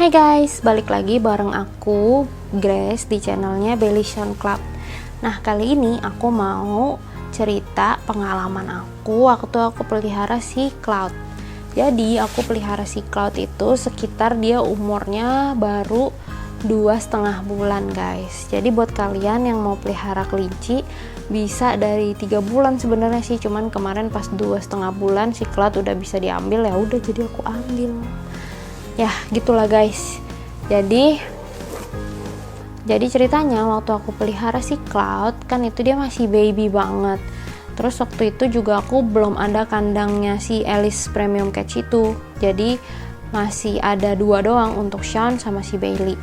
Hai guys, balik lagi bareng aku, Grace, di channelnya Bellytion Club. Nah, kali ini aku mau cerita pengalaman aku waktu aku pelihara si Cloud. Jadi, aku pelihara si Cloud itu sekitar dia umurnya baru 2,5 bulan guys. Jadi buat kalian yang mau pelihara kelinci, bisa dari 3 bulan sebenarnya sih, cuman kemarin pas 2,5 bulan si Cloud udah bisa diambil, ya udah jadi aku ambil. Ya gitulah guys. Jadi ceritanya waktu aku pelihara si Cloud kan itu dia masih baby banget. Terus waktu itu juga aku belum ada kandangnya si Alice Premium Catch itu, jadi masih ada 2 doang untuk Sean sama si Bailey.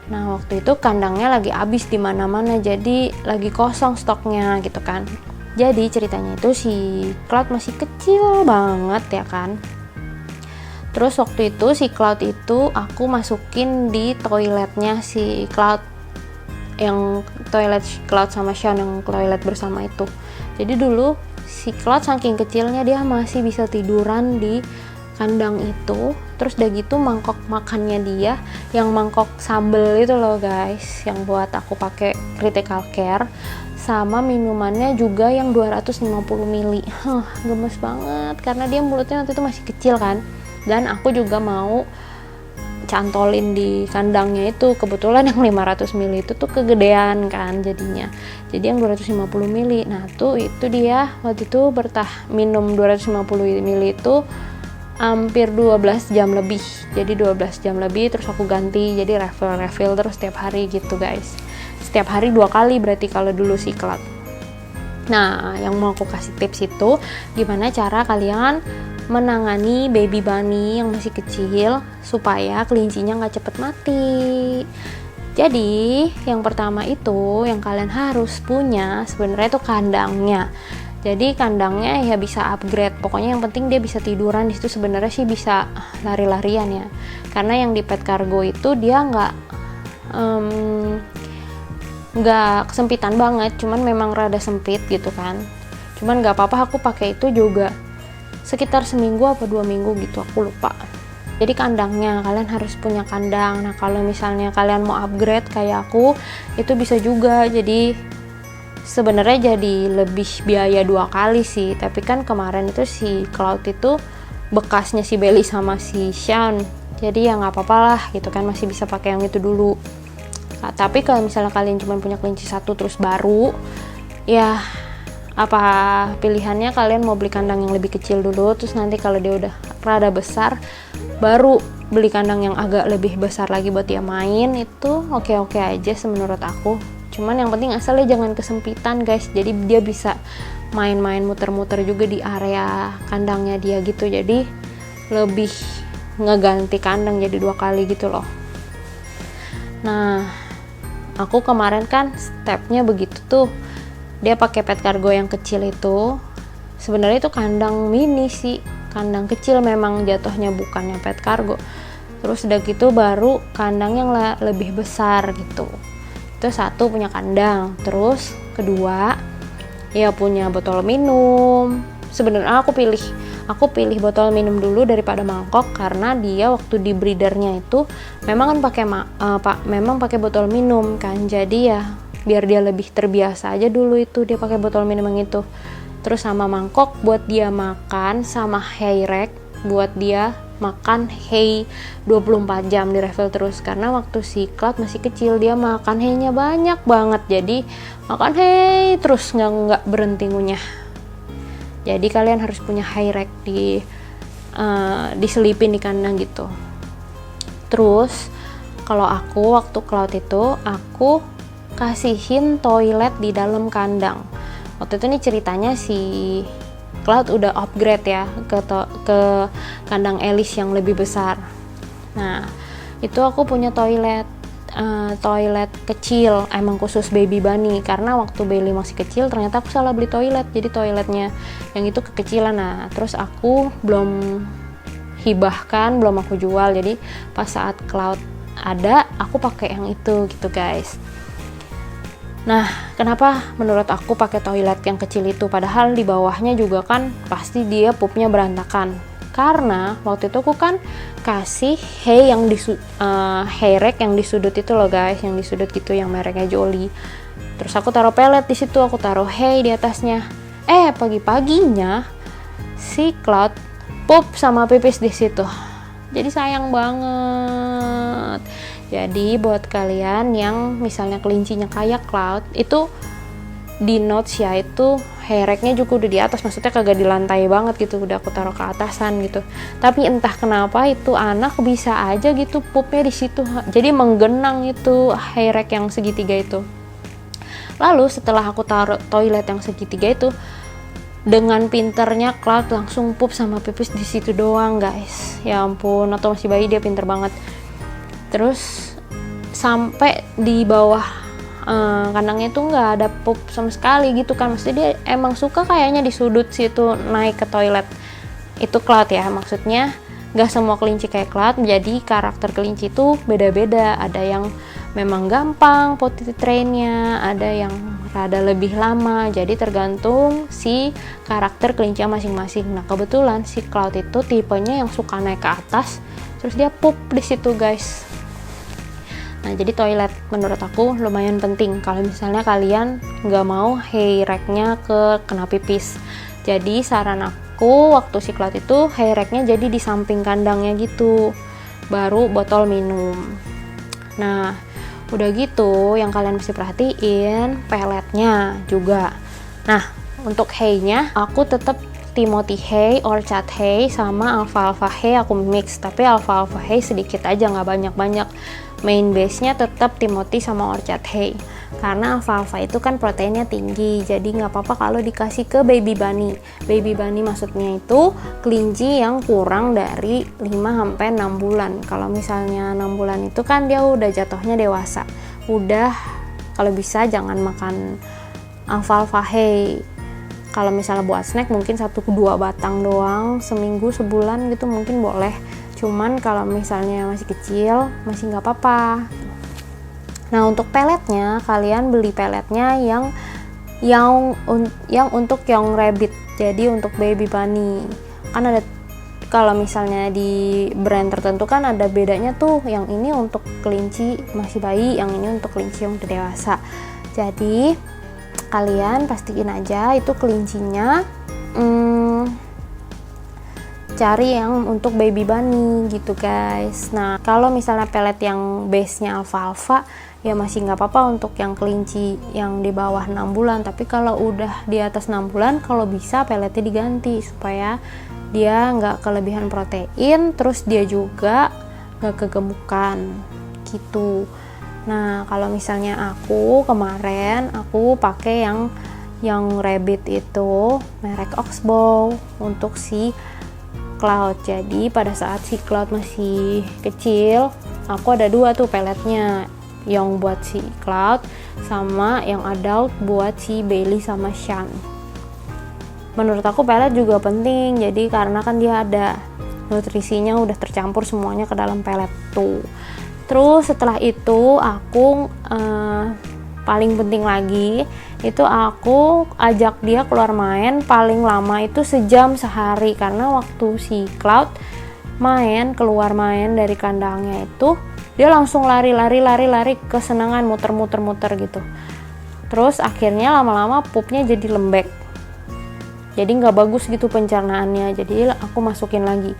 Nah waktu itu kandangnya lagi habis di mana-mana, jadi lagi kosong stoknya gitu kan. Jadi ceritanya itu si Cloud masih kecil banget ya kan. Terus waktu itu si Cloud itu aku masukin di toiletnya si Cloud, yang toilet Cloud sama Sean yang toilet bersama itu. Jadi dulu si Cloud saking kecilnya dia masih bisa tiduran di kandang itu. Terus udah gitu mangkok makannya dia yang mangkok sambel itu loh guys, yang buat aku pakai critical care, sama minumannya juga yang 250 ml. Gemes banget karena dia mulutnya waktu itu masih kecil kan. Dan aku juga mau cantolin di kandangnya itu, kebetulan yang 500 ml itu tuh kegedean kan jadinya, jadi yang 250 ml. Nah tuh itu dia waktu itu minum 250 ml itu hampir 12 jam lebih, jadi 12 jam lebih. Terus aku ganti jadi refill terus setiap hari gitu guys, setiap hari 2 kali berarti kalau dulu si Cloud. Nah yang mau aku kasih tips itu gimana cara kalian menangani baby bunny yang masih kecil supaya kelincinya nggak cepet mati. Jadi yang pertama itu yang kalian harus punya sebenarnya itu kandangnya. Jadi kandangnya ya bisa upgrade, pokoknya yang penting dia bisa tiduran di situ. Sebenarnya sih bisa lari-larian ya, karena yang di pet cargo itu dia nggak kesempitan banget, cuman memang rada sempit gitu kan. Cuman nggak apa-apa, aku pakai itu juga sekitar seminggu apa 2 minggu gitu, aku lupa. Jadi kandangnya kalian harus punya kandang. Nah kalau misalnya kalian mau upgrade kayak aku itu bisa juga, jadi sebenarnya jadi lebih biaya 2 kali sih. Tapi kan kemarin itu si Cloud itu bekasnya si Bailey sama si Sean, jadi ya nggak apa-apa lah gitu kan, masih bisa pakai yang itu dulu. Nah, tapi kalau misalnya kalian cuma punya kelinci 1 terus baru, ya apa pilihannya kalian mau beli kandang yang lebih kecil dulu, terus nanti kalau dia udah rada besar baru beli kandang yang agak lebih besar lagi buat dia main. Itu oke-oke aja menurut aku. Cuman yang penting asalnya jangan kesempitan guys, jadi dia bisa main-main muter-muter juga di area kandangnya dia gitu. Jadi lebih ngeganti kandang jadi 2 kali gitu loh. Nah aku kemarin kan stepnya begitu tuh, dia pakai pet cargo yang kecil itu. Sebenarnya itu kandang mini sih, kandang kecil memang jatuhnya, bukannya pet cargo. Terus udah gitu baru kandang yang lebih besar gitu. Itu 1 punya kandang, terus kedua ya punya botol minum. Sebenarnya aku pilih botol minum dulu daripada mangkok, karena dia waktu di breedernya itu memang kan memang pakai botol minum kan, jadi ya biar dia lebih terbiasa aja dulu itu dia pakai botol minum yang itu. Terus sama mangkok buat dia makan, sama hay rack buat dia makan hay 24 jam di refill terus, karena waktu si Cloud masih kecil dia makan hay-nya banyak banget, jadi makan hay terus nggak berhenti ngunyah. Jadi kalian harus punya hay rack diselipin di kandang gitu. Terus kalau aku waktu Cloud itu aku kasihin toilet di dalam kandang. Waktu itu nih ceritanya si Cloud udah upgrade ya ke kandang Alice yang lebih besar. Nah itu aku punya toilet kecil emang khusus baby bunny, karena waktu Bailey masih kecil ternyata aku salah beli toilet, jadi toiletnya yang itu kekecilan. Nah terus aku belum hibahkan, belum aku jual, jadi pas saat Cloud ada aku pakai yang itu gitu guys. Nah, kenapa menurut aku pakai toilet yang kecil itu? Padahal di bawahnya juga kan pasti dia pupnya berantakan. Karena waktu itu aku kan kasih hay yang hay rack yang di sudut itu loh guys, yang di sudut gitu yang mereknya Jolly. Terus aku taruh pelet di situ, aku taruh hay di atasnya. Pagi-paginya si Cloud pup sama pipis di situ. Jadi sayang banget. Jadi buat kalian yang misalnya kelincinya kayak Cloud, itu di notes ya, itu hay rack-nya juga udah di atas, maksudnya kagak di lantai banget gitu, udah aku taruh ke atasan gitu. Tapi entah kenapa itu anak bisa aja gitu pupnya di situ. Jadi menggenang itu hay rack yang segitiga itu. Lalu setelah aku taruh toilet yang segitiga itu, dengan pinternya Cloud langsung pup sama pipis di situ doang guys. Ya ampun, atau masih bayi dia pinter banget. Terus sampai di bawah kandangnya tuh nggak ada pup sama sekali gitu kan. Maksudnya dia emang suka kayaknya di sudut situ naik ke toilet. Itu Cloud ya, maksudnya nggak semua kelinci kayak Cloud. Jadi karakter kelinci itu beda-beda. Ada yang memang gampang potty trainnya, ada yang rada lebih lama. Jadi tergantung si karakter kelinci masing-masing. Nah kebetulan si Cloud itu tipenya yang suka naik ke atas, terus dia pup di situ guys. Nah jadi toilet menurut aku lumayan penting kalau misalnya kalian nggak mau hay rack-nya kena pipis. Jadi saran aku waktu si Cloud itu hay rack-nya jadi di samping kandangnya gitu, baru botol minum. Nah udah gitu yang kalian mesti perhatiin peletnya juga. Nah untuk hay-nya aku tetap Timothy hay, orchard hay, sama alfalfa hay aku mix, tapi alfalfa hay sedikit aja, nggak banyak-banyak. Main base-nya tetap Timothy sama orchard hay, karena alfalfa itu kan proteinnya tinggi, jadi nggak apa-apa kalau dikasih ke baby bunny. Baby bunny maksudnya itu kelinci yang kurang dari 5-6 bulan. Kalau misalnya 6 bulan itu kan dia udah jatuhnya dewasa, udah kalau bisa jangan makan alfalfa hay. Kalau misalnya buat snack mungkin 1-2 batang doang seminggu sebulan gitu mungkin boleh. Cuman kalau misalnya masih kecil masih nggak apa-apa. Nah untuk peletnya kalian beli peletnya yang untuk young rabbit. Jadi untuk baby bunny. Kan ada kalau misalnya di brand tertentu kan ada bedanya tuh. Yang ini untuk kelinci masih bayi, yang ini untuk kelinci yang udah dewasa. Jadi kalian pastiin aja itu kelincinya cari yang untuk baby bunny gitu guys. Nah kalau misalnya pelet yang base nya alfalfa ya masih nggak apa-apa untuk yang kelinci yang di bawah 6 bulan. Tapi kalau udah di atas 6 bulan kalau bisa peletnya diganti supaya dia nggak kelebihan protein, terus dia juga nggak kegemukan gitu. Nah kalau misalnya aku kemarin aku pakai yang rabbit itu merek Oxbow untuk si Cloud. Jadi pada saat si Cloud masih kecil aku ada 2 tuh peletnya, yang buat si Cloud sama yang adult buat si Bailey sama Sean. Menurut aku pelet juga penting, jadi karena kan dia ada nutrisinya udah tercampur semuanya ke dalam pelet tuh. Terus setelah itu aku paling penting lagi itu aku ajak dia keluar main paling lama itu sejam sehari, karena waktu si Cloud keluar main dari kandangnya itu dia langsung lari kesenangan muter gitu. Terus akhirnya lama-lama pupnya jadi lembek, jadi nggak bagus gitu pencernaannya, jadi aku masukin lagi.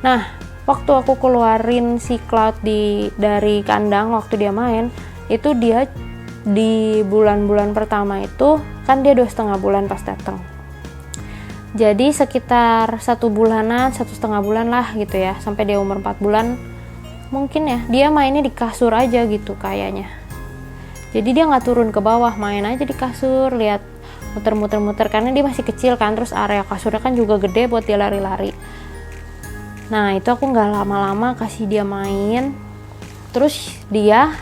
Nah waktu aku keluarin si Cloud dari kandang waktu dia main itu, dia di bulan-bulan pertama itu kan dia 2,5 bulan pas datang, jadi sekitar 1 bulanan 1,5 bulan lah gitu ya, sampai dia umur 4 bulan mungkin ya, dia mainnya di kasur aja gitu kayaknya. Jadi dia nggak turun ke bawah, main aja di kasur, lihat muter-muter karena dia masih kecil kan, terus area kasurnya kan juga gede buat dia lari-lari. Nah itu aku nggak lama-lama kasih dia main, terus dia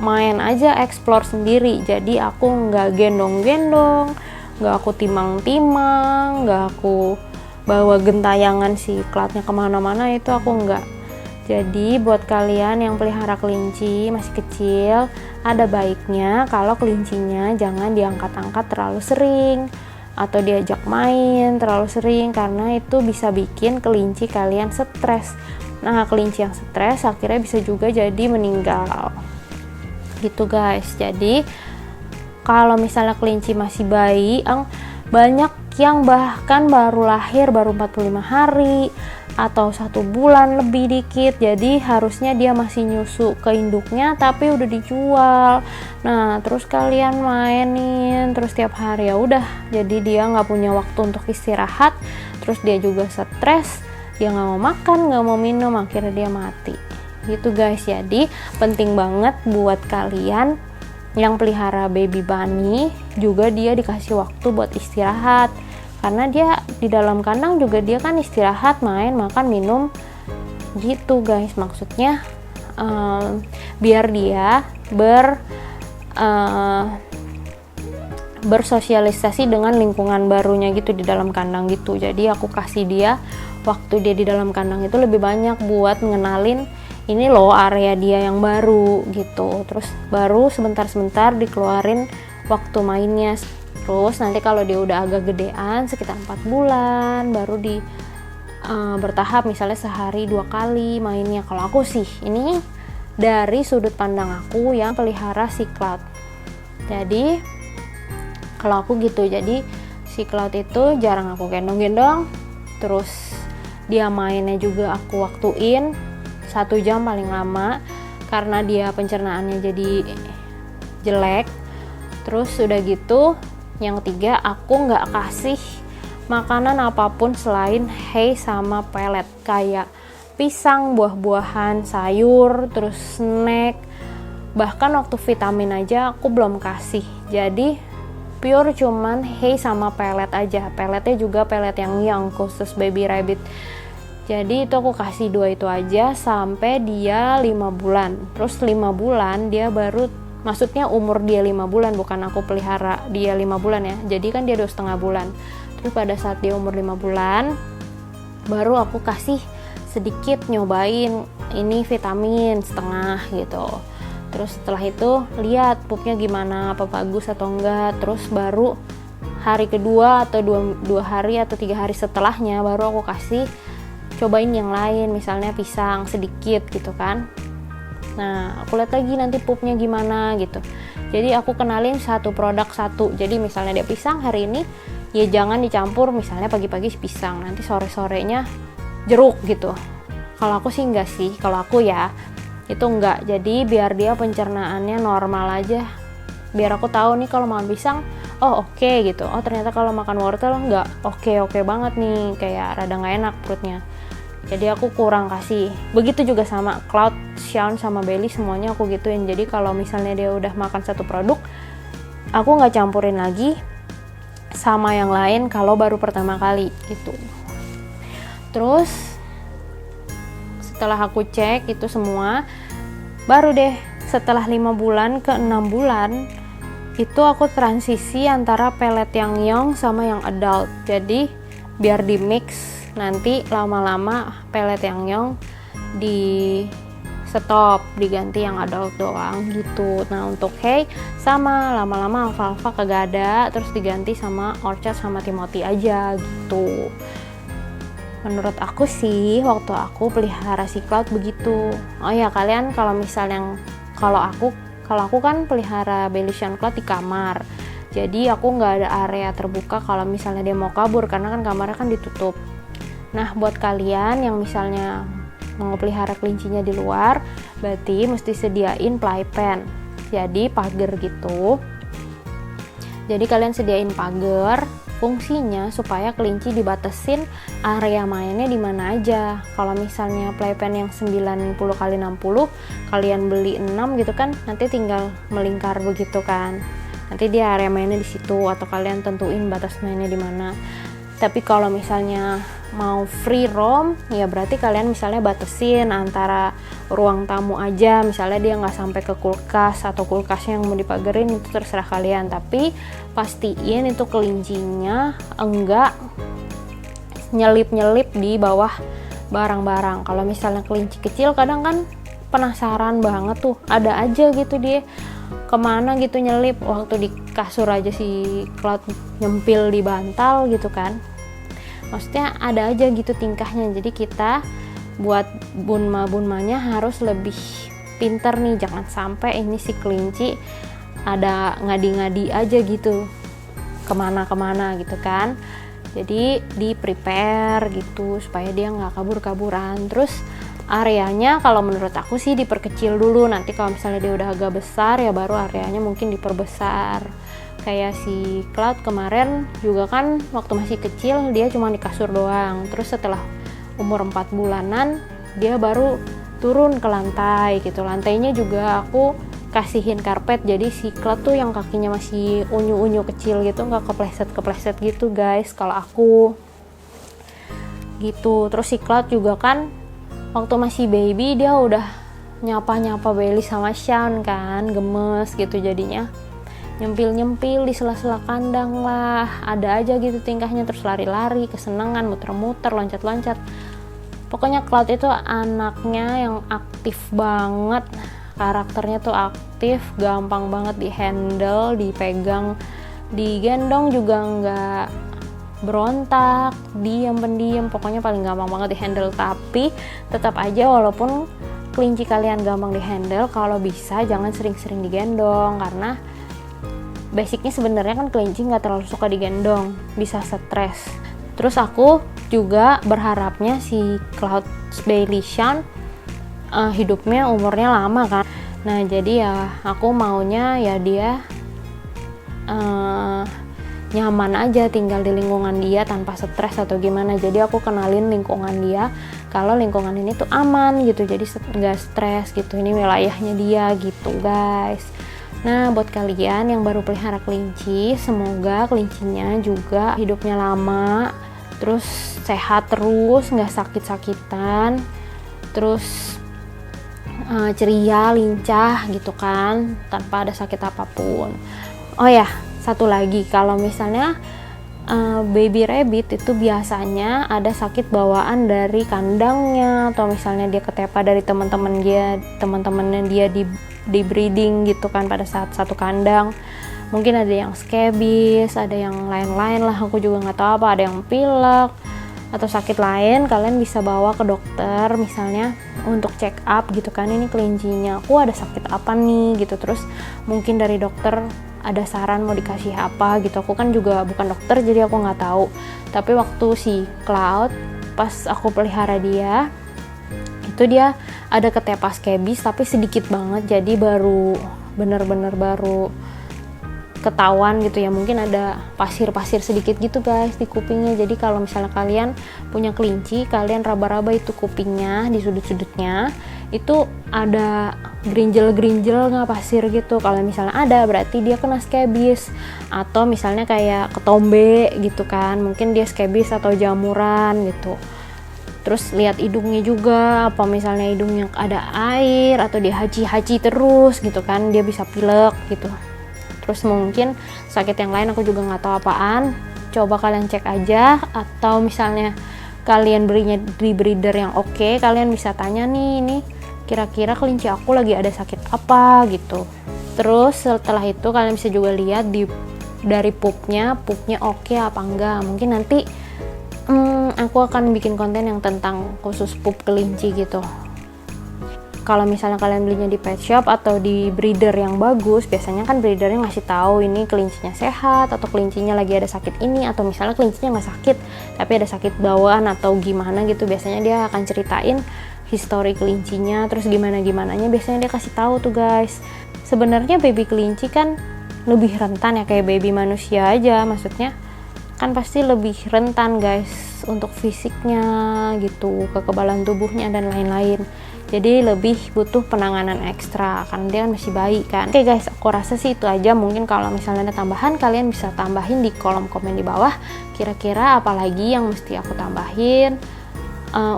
main aja explore sendiri. Jadi aku nggak gendong-gendong, nggak aku timang-timang, nggak aku bawa gentayangan si Cloudnya kemana-mana, itu aku nggak. Jadi buat kalian yang pelihara kelinci masih kecil, ada baiknya kalau kelincinya jangan diangkat-angkat terlalu sering. atau diajak main terlalu sering, karena itu bisa bikin kelinci kalian stres. Nah, kelinci yang stres akhirnya bisa juga jadi meninggal gitu guys. Jadi kalau misalnya kelinci masih bayi, banyak yang bahkan baru lahir baru 45 hari atau 1 bulan lebih dikit, jadi harusnya dia masih nyusu ke induknya tapi udah dijual. Nah, terus kalian mainin terus tiap hari, ya udah, jadi dia nggak punya waktu untuk istirahat, terus dia juga stres, dia nggak mau makan, nggak mau minum, akhirnya dia mati gitu guys. Jadi penting banget buat kalian yang pelihara baby bunny juga dia dikasih waktu buat istirahat, karena dia di dalam kandang juga dia kan istirahat, main, makan, minum gitu guys. Maksudnya biar dia bersosialisasi dengan lingkungan barunya gitu di dalam kandang gitu. Jadi aku kasih dia waktu dia di dalam kandang itu lebih banyak buat ngenalin ini loh area dia yang baru gitu. Terus baru sebentar-sebentar dikeluarin waktu mainnya. Terus nanti kalau dia udah agak gedean sekitar 4 bulan baru bertahap, misalnya sehari 2 kali mainnya. Kalau aku sih, ini dari sudut pandang aku yang pelihara si Cloud. Jadi kalau aku gitu, jadi si Cloud itu jarang aku gendong-gendong, terus dia mainnya juga aku waktuin 1 jam paling lama, karena dia pencernaannya jadi jelek. Terus udah gitu, yang ketiga, aku nggak kasih makanan apapun selain hay sama pelet, kayak pisang, buah-buahan, sayur, terus snack. Bahkan waktu vitamin aja aku belum kasih. Jadi pure cuman hay sama pelet aja. Peletnya juga pelet yang young, khusus baby rabbit. Jadi itu aku kasih 2 itu aja sampai dia 5 bulan. Terus 5 bulan dia baru, maksudnya umur dia 5 bulan, bukan aku pelihara dia 5 bulan ya. Jadi kan dia 2,5 bulan. Terus pada saat dia umur 5 bulan baru aku kasih sedikit, nyobain ini vitamin setengah gitu. Terus setelah itu lihat pupnya gimana, apa bagus atau enggak. Terus baru hari kedua atau 2 hari atau 3 hari setelahnya baru aku kasih cobain yang lain, misalnya pisang sedikit gitu kan. Nah, aku lihat lagi nanti pupnya gimana gitu. Jadi aku kenalin satu produk satu. Jadi misalnya dia pisang hari ini, ya jangan dicampur misalnya pagi-pagi pisang, nanti sore-sorenya jeruk gitu. Kalau aku sih enggak sih, kalau aku ya itu enggak. Jadi biar dia pencernaannya normal aja. Biar aku tahu nih kalau makan pisang, oh oke gitu. Oh ternyata kalau makan wortel enggak oke banget nih, kayak rada nggak enak perutnya. Jadi aku kurang kasih. Begitu juga sama Cloud, Shaun sama Bailey, semuanya aku gituin. Jadi kalau misalnya dia udah makan satu produk, aku nggak campurin lagi sama yang lain kalau baru pertama kali gitu. Terus setelah aku cek itu semua, baru deh setelah 5 bulan ke 6 bulan itu aku transisi antara pelet yang young sama yang adult. Jadi biar di mix, nanti lama-lama pelet yang young di stop, diganti yang adult doang gitu. Nah untuk hay sama, lama-lama alfalfa kagak ada, terus diganti sama Orchard sama Timothy aja gitu. Menurut aku sih waktu aku pelihara si Cloud begitu. Oh ya, kalian kalau misalnya kalau aku kan pelihara Baileys Cloud di kamar. Jadi aku nggak ada area terbuka kalau misalnya dia mau kabur, karena kan kamarnya kan ditutup. Nah buat kalian yang misalnya mau pelihara kelincinya di luar, berarti mesti sediain playpen, jadi pagar gitu. Jadi kalian sediain pagar, fungsinya supaya kelinci dibatesin area mainnya di mana aja. Kalau misalnya playpen yang 90 x 60, kalian beli 6 gitu kan, nanti tinggal melingkar begitu kan. Nanti dia area mainnya di situ, atau kalian tentuin batas mainnya di mana. Tapi kalau misalnya mau free roam, ya berarti kalian misalnya batasin antara ruang tamu aja, misalnya dia nggak sampai ke kulkas, atau kulkasnya yang mau dipagerin, itu terserah kalian. Tapi pastiin itu kelincinya enggak nyelip-nyelip di bawah barang-barang. Kalau misalnya kelinci kecil kadang kan penasaran banget tuh, ada aja gitu dia kemana gitu nyelip, waktu di kasur aja si Cloud nyempil di bantal gitu kan. Maksudnya ada aja gitu tingkahnya. Jadi kita buat bunma-bunmanya harus lebih pinter nih, jangan sampai ini si kelinci ada ngadi-ngadi aja gitu kemana-kemana gitu kan. Jadi di prepare gitu supaya dia nggak kabur-kaburan. Terus areanya kalau menurut aku sih diperkecil dulu, nanti kalau misalnya dia udah agak besar ya baru areanya mungkin diperbesar. Kayak si Cloud kemarin juga kan waktu masih kecil dia cuma di kasur doang, terus setelah umur 4 bulanan dia baru turun ke lantai gitu. Lantainya juga aku kasihin karpet, jadi si Cloud tuh yang kakinya masih unyu-unyu kecil gitu, nggak kepleset gitu guys kalau aku gitu. Terus si Cloud juga kan waktu masih baby dia udah nyapa Bailey sama Sean kan, gemes gitu jadinya, nyempil di sela-sela kandang lah, ada aja gitu tingkahnya. Terus lari-lari, kesenangan, muter-muter, loncat-loncat. Pokoknya Cloud itu anaknya yang aktif banget, karakternya tuh aktif, gampang banget di-handle, dipegang, digendong juga nggak berontak, pendiam, pokoknya paling gampang banget di-handle. Tapi tetap aja walaupun kelinci kalian gampang di-handle, kalau bisa jangan sering-sering digendong, karena basicnya sebenarnya kan kelinci nggak terlalu suka digendong, bisa stres. Terus aku juga berharapnya si Cloud Bailey Sean hidupnya umurnya lama kan. Nah jadi ya aku maunya ya dia nyaman aja tinggal di lingkungan dia tanpa stres atau gimana. Jadi aku kenalin lingkungan dia kalau lingkungan ini tuh aman gitu, jadi nggak stres gitu, ini wilayahnya dia gitu guys. Nah buat kalian yang baru pelihara kelinci, semoga kelincinya juga hidupnya lama, terus sehat terus, nggak sakit-sakitan, terus ceria, lincah gitu kan, tanpa ada sakit apapun. Oh ya, satu lagi, kalau misalnya baby rabbit itu biasanya ada sakit bawaan dari kandangnya, atau misalnya dia ketepa dari teman-temannya dia di breeding gitu kan pada saat satu kandang. Mungkin ada yang scabies, ada yang lain-lain lah, aku juga nggak tahu apa, ada yang pilek atau sakit lain. Kalian bisa bawa ke dokter misalnya untuk check up gitu kan, ini kelincinya aku ada sakit apa nih gitu. Terus mungkin dari dokter ada saran mau dikasih apa gitu. Aku kan juga bukan dokter jadi aku nggak tahu. Tapi waktu si Cloud pas aku pelihara dia itu dia ada ketepa scabies tapi sedikit banget, jadi bener-bener baru ketahuan gitu ya, mungkin ada pasir-pasir sedikit gitu guys di kupingnya. Jadi kalau misalnya kalian punya kelinci, kalian raba-raba itu kupingnya di sudut-sudutnya, itu ada gerinjel-gerinjel nggak pasir gitu. Kalau misalnya ada berarti dia kena scabies, atau misalnya kayak ketombe gitu kan, mungkin dia scabies atau jamuran gitu. Terus lihat hidungnya juga, apa misalnya hidungnya ada air atau dia haji-haji terus gitu kan, dia bisa pilek gitu. Terus mungkin sakit yang lain aku juga nggak tahu apaan, coba kalian cek aja. Atau misalnya kalian berinya di breeder yang oke, kalian bisa tanya nih, ini kira-kira kelinci aku lagi ada sakit apa gitu. Terus setelah itu kalian bisa juga lihat dari pupnya oke apa enggak. Mungkin nanti aku akan bikin konten yang tentang khusus pup kelinci gitu. Kalau misalnya kalian belinya di pet shop atau di breeder yang bagus, biasanya kan breedernya ngasih tahu ini kelincinya sehat atau kelincinya lagi ada sakit ini, atau misalnya kelincinya nggak sakit tapi ada sakit bawaan atau gimana gitu. Biasanya dia akan ceritain histori kelincinya, terus gimananya biasanya dia kasih tahu tuh guys. Sebenarnya baby kelinci kan lebih rentan ya, kayak baby manusia aja, maksudnya kan pasti lebih rentan guys untuk fisiknya gitu, kekebalan tubuhnya dan lain-lain. Jadi lebih butuh penanganan ekstra karena dia kan masih bayi kan. Oke guys, aku rasa sih itu aja. Mungkin kalau misalnya ada tambahan, kalian bisa tambahin di kolom komen di bawah. Kira-kira apa lagi yang mesti aku tambahin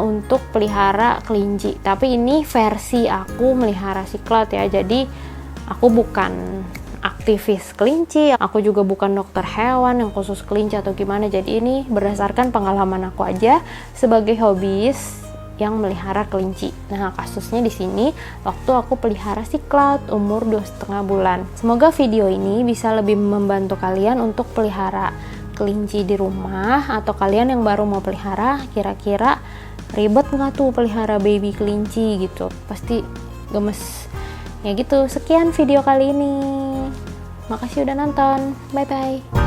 untuk pelihara kelinci. Tapi ini versi aku melihara si Cloud ya. Jadi aku bukan aktivis kelinci, aku juga bukan dokter hewan yang khusus kelinci atau gimana. Jadi ini berdasarkan pengalaman aku aja sebagai hobis yang melihara kelinci. Nah, kasusnya di sini waktu aku pelihara si Cloud umur 2,5 bulan. Semoga video ini bisa lebih membantu kalian untuk pelihara kelinci di rumah, atau kalian yang baru mau pelihara, kira-kira ribet nggak tuh pelihara baby kelinci gitu, pasti gemes ya gitu. Sekian video kali ini, makasih udah nonton, bye bye.